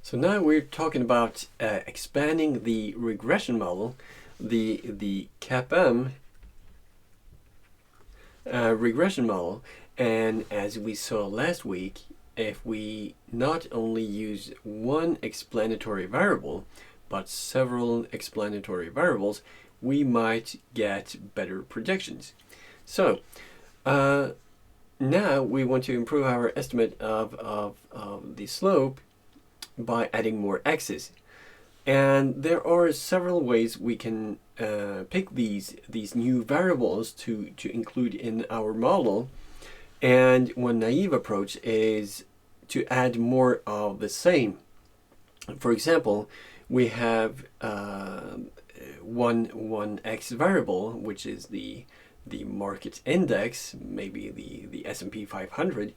So now we're talking about expanding the regression model, the CAPM regression model. And as we saw last week, if we not only use one explanatory variable, but several explanatory variables, we might get better predictions. So now we want to improve our estimate of the slope by adding more x's. And there are several ways we can pick these new variables to include in our model. And one naive approach is to add more of the same. For example, we have one x variable, which is the market index, maybe the S&P 500.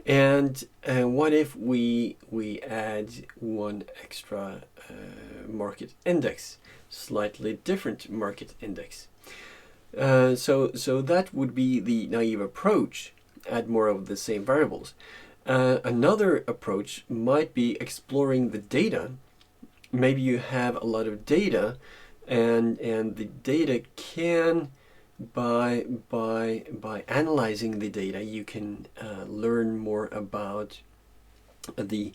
And what if we add one extra market index, slightly different market index? So that would be the naive approach, add more of the same variables. Another approach might be exploring the data. Maybe you have a lot of data, and the data can, by analyzing the data, you can learn more about the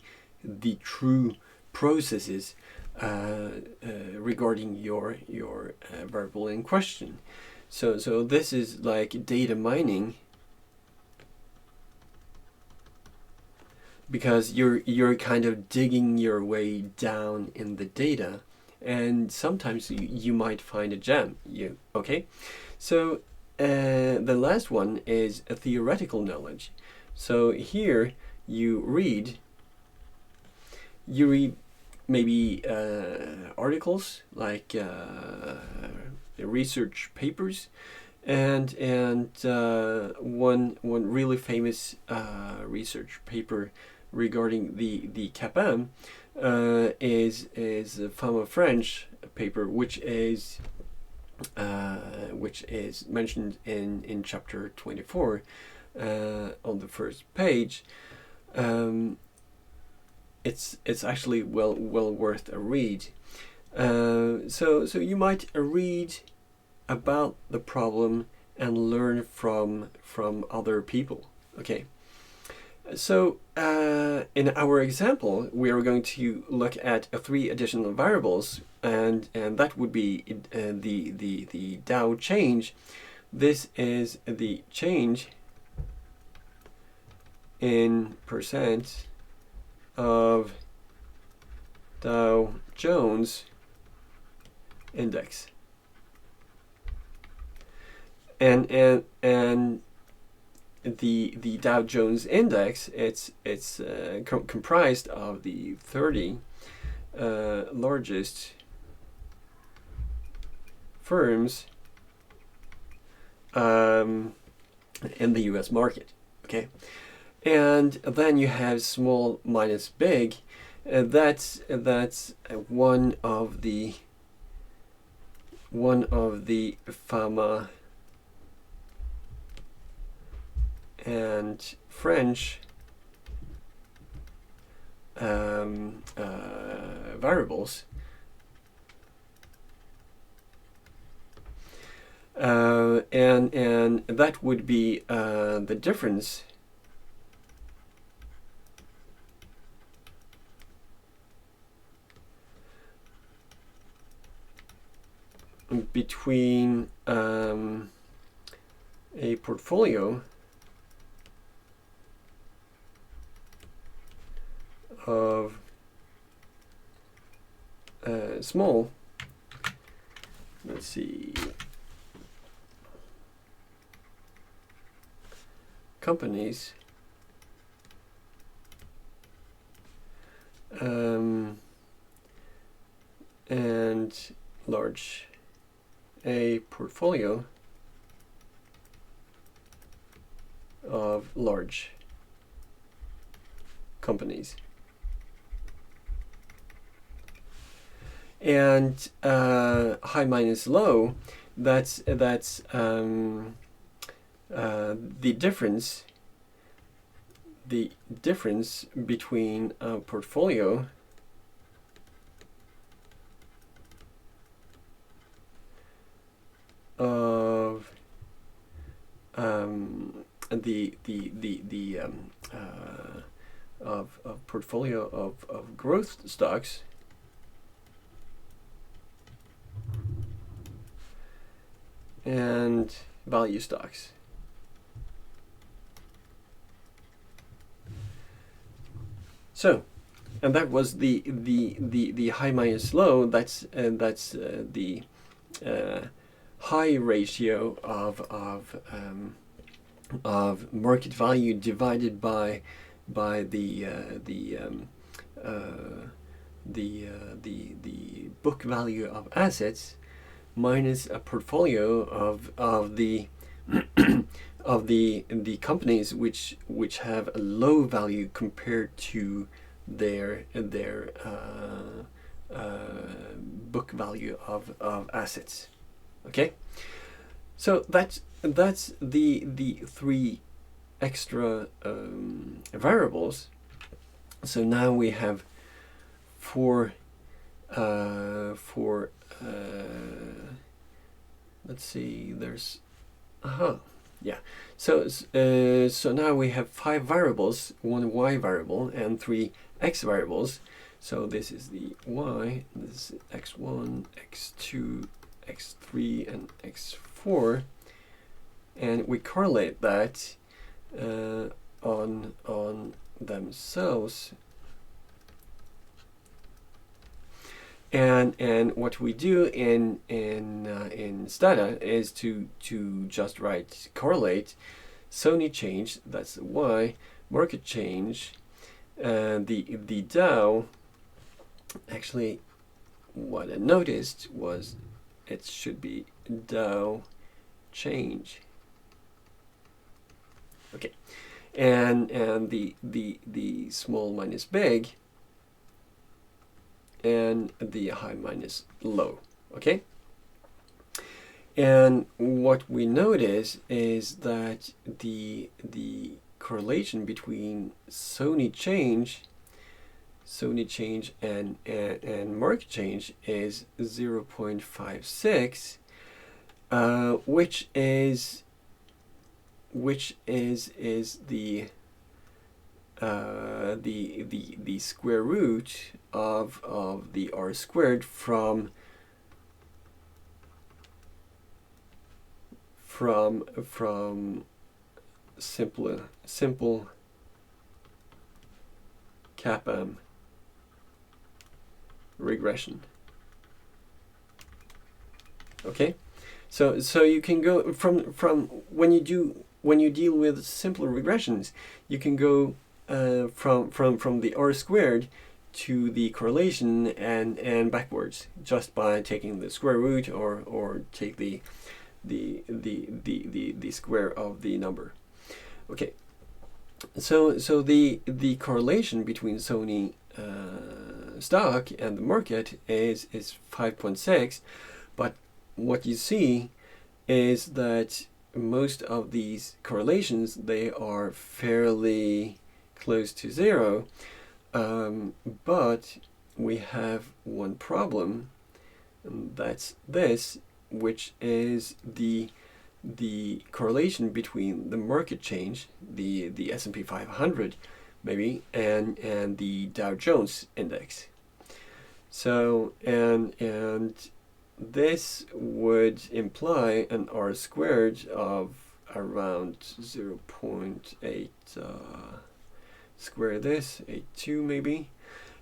true processes regarding your variable in question. So this is like data mining, because you're kind of digging your way down in the data, and sometimes you might find a gem. Okay? So the last one is a theoretical knowledge. So here you read maybe articles, like research papers, and one really famous research paper regarding the CAPM is from a French paper, which is mentioned in chapter 24 on the first page. It's actually well worth a read. So you might read about the problem and learn from other people. Okay. So in our example, we are going to look at 3 additional variables, and that would be the Dow change. This is the change in percent of Dow Jones index, and the Dow Jones index, it's comprised of the 30 largest firms in the US market. Okay, and then you have small minus big. That's one of the pharma and French variables. And that would be the difference between a portfolio of small, let's see, companies, and large, a portfolio of large companies. And high minus low, that's the difference between a portfolio of of portfolio of growth stocks and value stocks. So, and that was the high minus low. That's the high ratio of market value divided by the book value of assets minus a portfolio of the of the companies which have a low value compared to their book value of assets. Okay, so that's the three extra variables. So now we have four let's see, there's yeah, so now we have 5 variables, 1 y variable and 3 x variables. So this is the y, this is x1, x2, x3 and x4, and we correlate that on themselves. And what we do in Stata is to just write correlate Sony change, that's the y, market change, the Dow. Actually, what I noticed was it should be Dow change. Okay, and the small minus big, and the high minus low. Okay, and what we notice is that the correlation between Sony change and market change is 0.56, which is the square root of the r squared from simple CAPM regression. Okay, so you can go from when you deal with simple regressions, you can go from the r squared to the correlation and backwards just by taking the square root or take the square of the number. Okay, so the correlation between Sony stock and the market is 5.6, but what you see is that most of these correlations, they are fairly close to 0, but we have one problem, and that's this, which is the correlation between the market change, the S&P 500 maybe, and the Dow Jones index. So and this would imply an r squared of around 0.8 square this 82 maybe.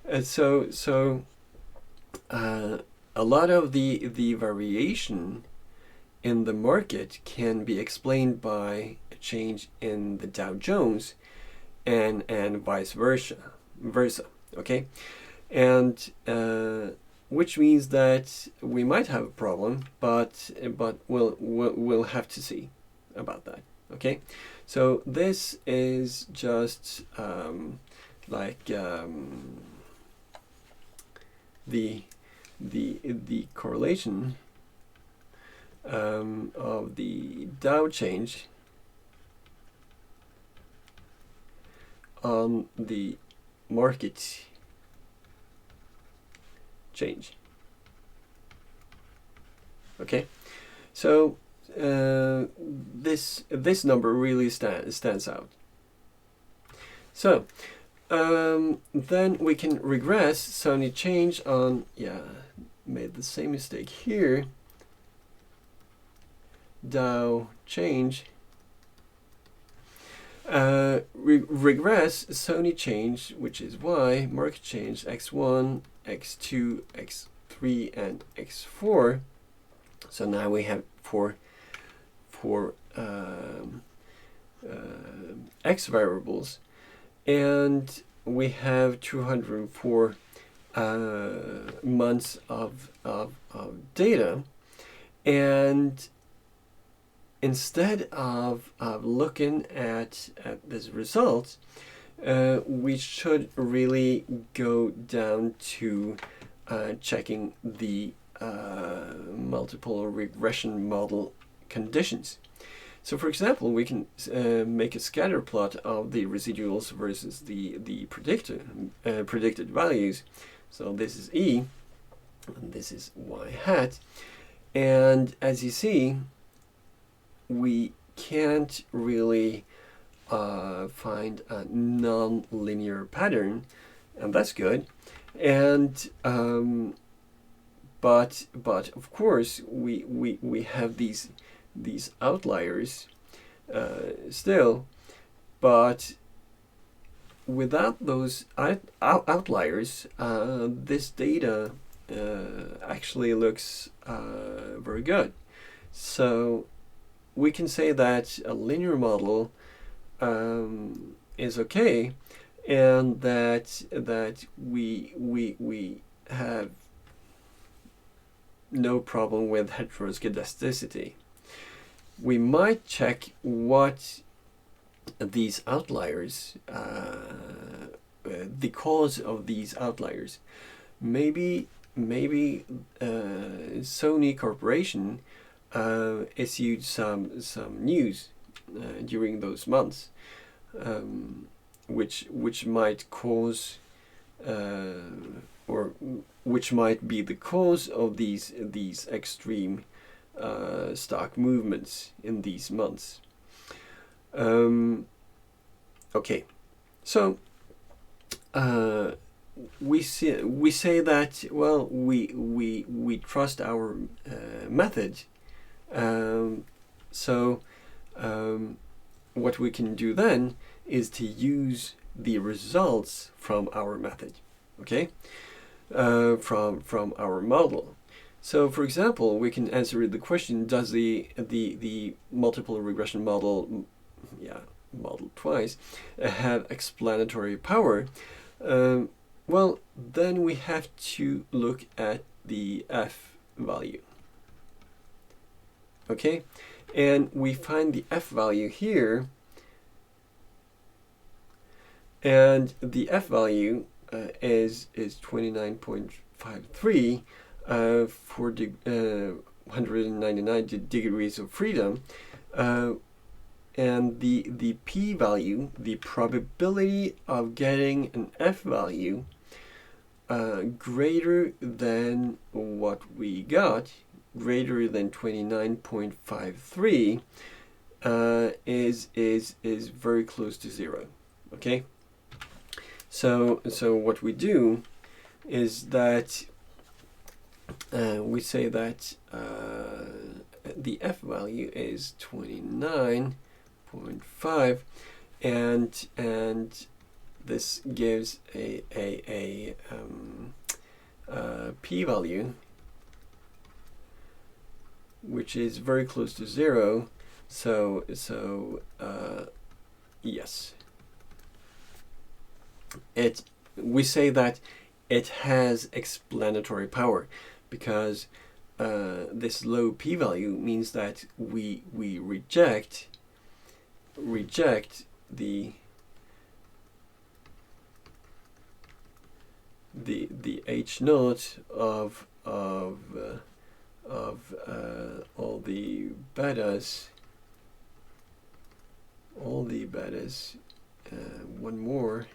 And so a lot of the variation in the market can be explained by a change in the Dow Jones and vice versa. Okay, and which means that we might have a problem, but we'll have to see about that. Okay, so this is just the correlation of the Dow change on the market change. Okay, so this number really stands out. So then we can regress Sony change on, made the same mistake here, Dow change, regress Sony change, which is Y, market change x1, x2, x3, and x4. So now we have four x variables, and we have 204 months of data. And instead of looking at this result, we should really go down to checking the multiple regression model conditions. So for example, we can make a scatter plot of the residuals versus the predicted values. So this is E, and this is Y hat. And as you see, we can't really find a non-linear pattern, and that's good. And but of course we have these outliers still, but without those outliers, this data actually looks very good. So we can say that a linear model is okay, and that we have no problem with heteroscedasticity. We might check what these outliers, the cause of these outliers. Maybe Sony Corporation issued some news during those months, which might cause or which might be the cause of these extreme stock movements in these months. Okay, so we say that, well, we trust our method. So what we can do then is to use the results from our method, okay, from our model. So for example, we can answer the question, does the multiple regression model, model twice, have explanatory power? Well, then we have to look at the F value. Okay, and we find the F value here, and the F value is 29.53 for 199 degrees of freedom, and the P value, the probability of getting an F value greater than what we got, greater than 29.53, is very close to zero. Okay, so what we do is that we say that the F value is 29.5, and this gives a P value which is very close to zero. So yes, we say that it has explanatory power, because this low P value means that we reject the H naught of all the betas, one more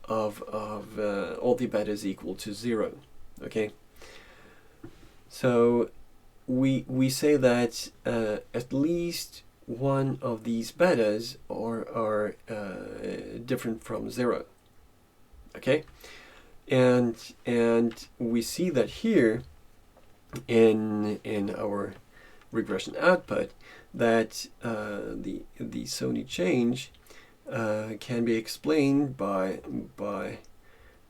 of all the betas equal to zero. Okay, so we say that at least one of these betas are different from 0. Okay, and we see that here in our regression output that the Sony change can be explained by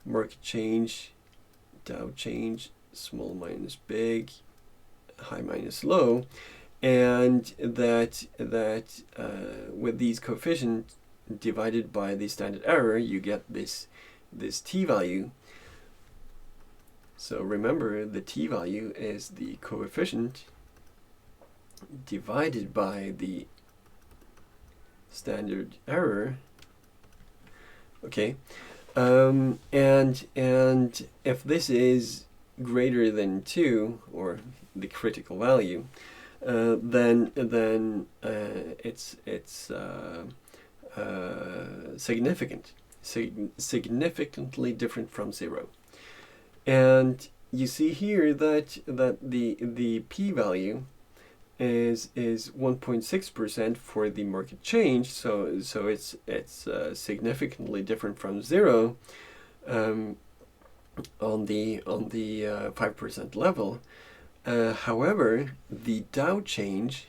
market change, Dow change, small minus big, high minus low, and that with these coefficients divided by the standard error, you get this t-value. So remember, the t-value is the coefficient divided by the standard error. Okay, and if this is greater than 2, or the critical value, then it's significantly different from 0. And you see here that the p-value is 1.6% for the market change, so it's significantly different from 0 on the 5% level. However, the Dow change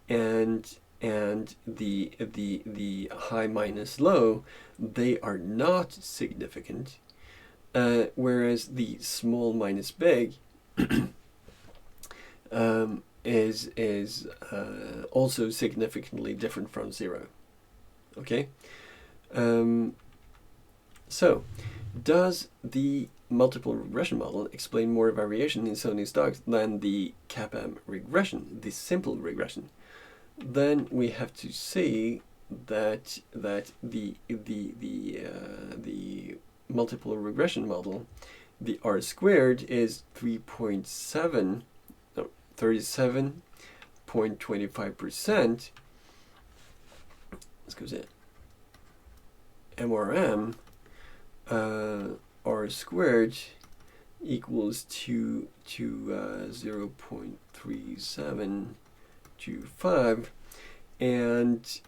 and the high minus low, they are not significant, whereas the small minus big is also significantly different from 0. Okay, so does the multiple regression model explain more variation in Sony stocks than the CAPM regression, the simple regression? Then we have to say that the multiple regression model, the R squared is 37.25%. Let's go to MRM. R squared equals to 0.3725, and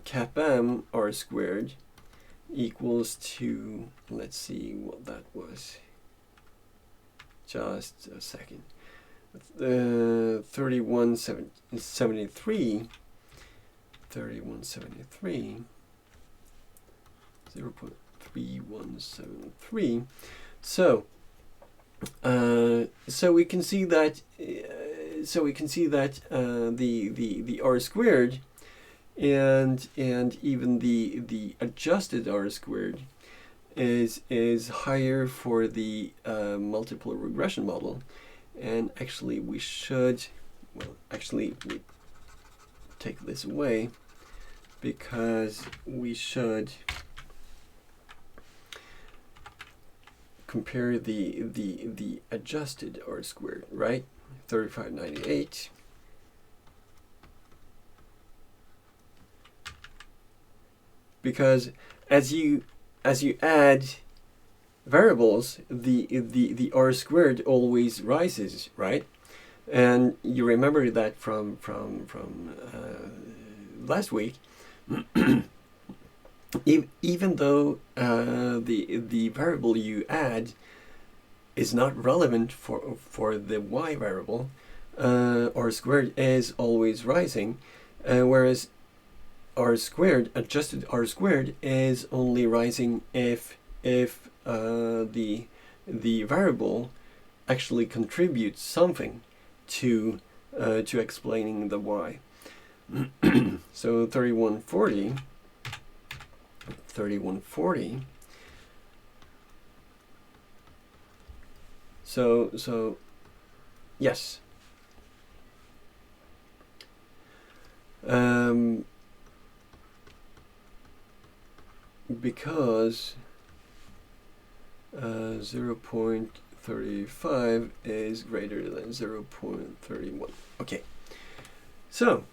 CAPM R squared equals to, let's see what that was, just a second, 3173, 0.3173. So we can see that the R squared and even the adjusted R squared is higher for the multiple regression model. And actually we should, well, actually we take this away, because we should compare the adjusted R squared, right? 3598. Because as you add variables, the R squared always rises, right? And you remember that from last week. Even though the variable you add is not relevant for the y variable, R squared is always rising, whereas R squared, adjusted R squared, is only rising if the variable actually contributes something to explaining the y. So 3140. So yes. Because 0.35 is greater than 0.31. Okay, so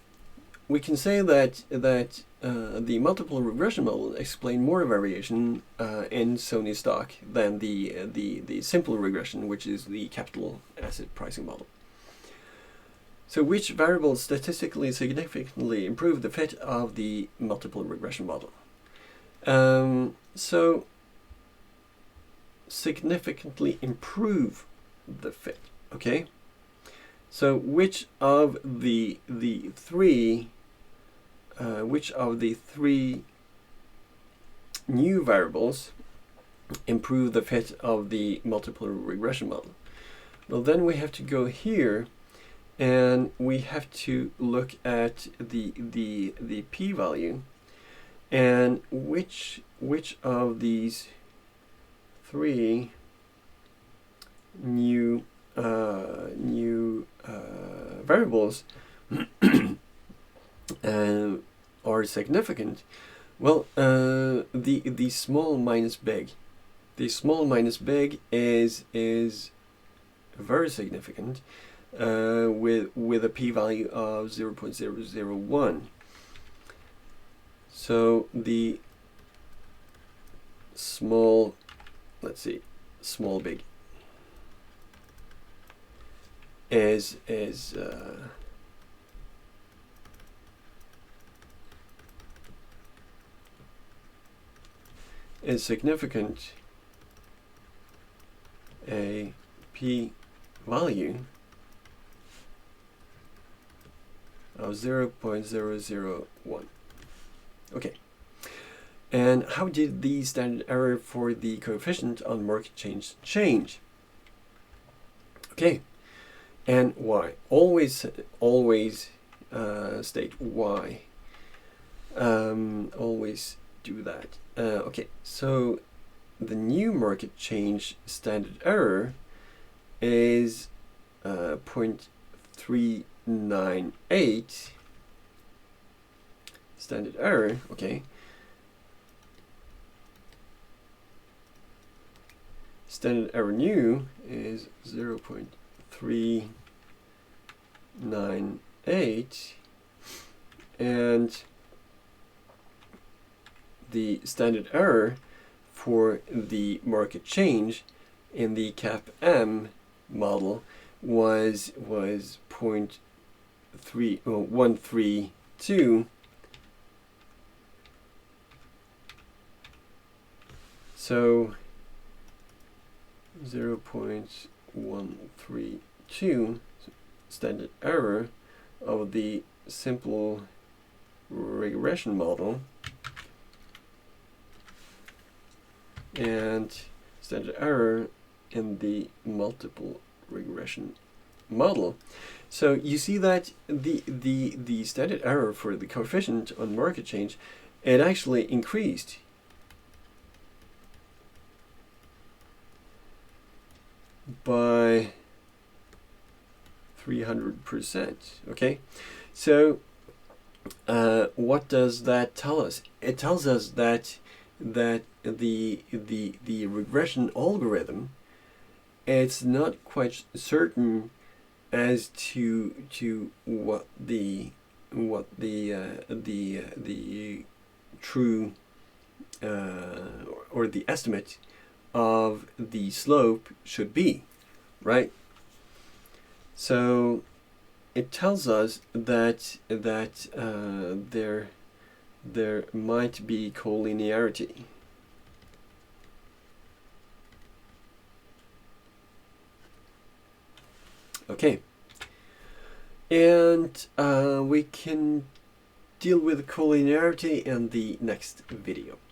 we can say that the multiple regression model explain more variation in Sony Stock than the simple regression, which is the capital asset pricing model. So which variables statistically significantly improve the fit of the multiple regression model? So significantly improve the fit, okay? So which of the three new variables improve the fit of the multiple regression model? Well, then we have to go here and we have to look at the p-value, and which of these three new variables are significant. Well, the small minus big. The small minus big is very significant, with a p-value of 0.001. So the small, let's see, small big is significant, a p-value of 0.001. Okay. And how did the standard error for the coefficient on market change? Okay. And why? Always state why. Always do that. Okay, so the new market change standard error is 0.398 standard error. Okay. Standard error new is 0.398, and the standard error for the market change in the CAPM model was 0.132. So 0.132 standard error of the simple regression model, and standard error in the multiple regression model. So you see that the standard error for the coefficient on market change, it actually increased. By 300%. Okay, so what does that tell us? It tells us that the regression algorithm, it's not quite certain as to what the true or the estimate of the slope should be, right? So it tells us that there might be collinearity. Okay, and we can deal with collinearity in the next video.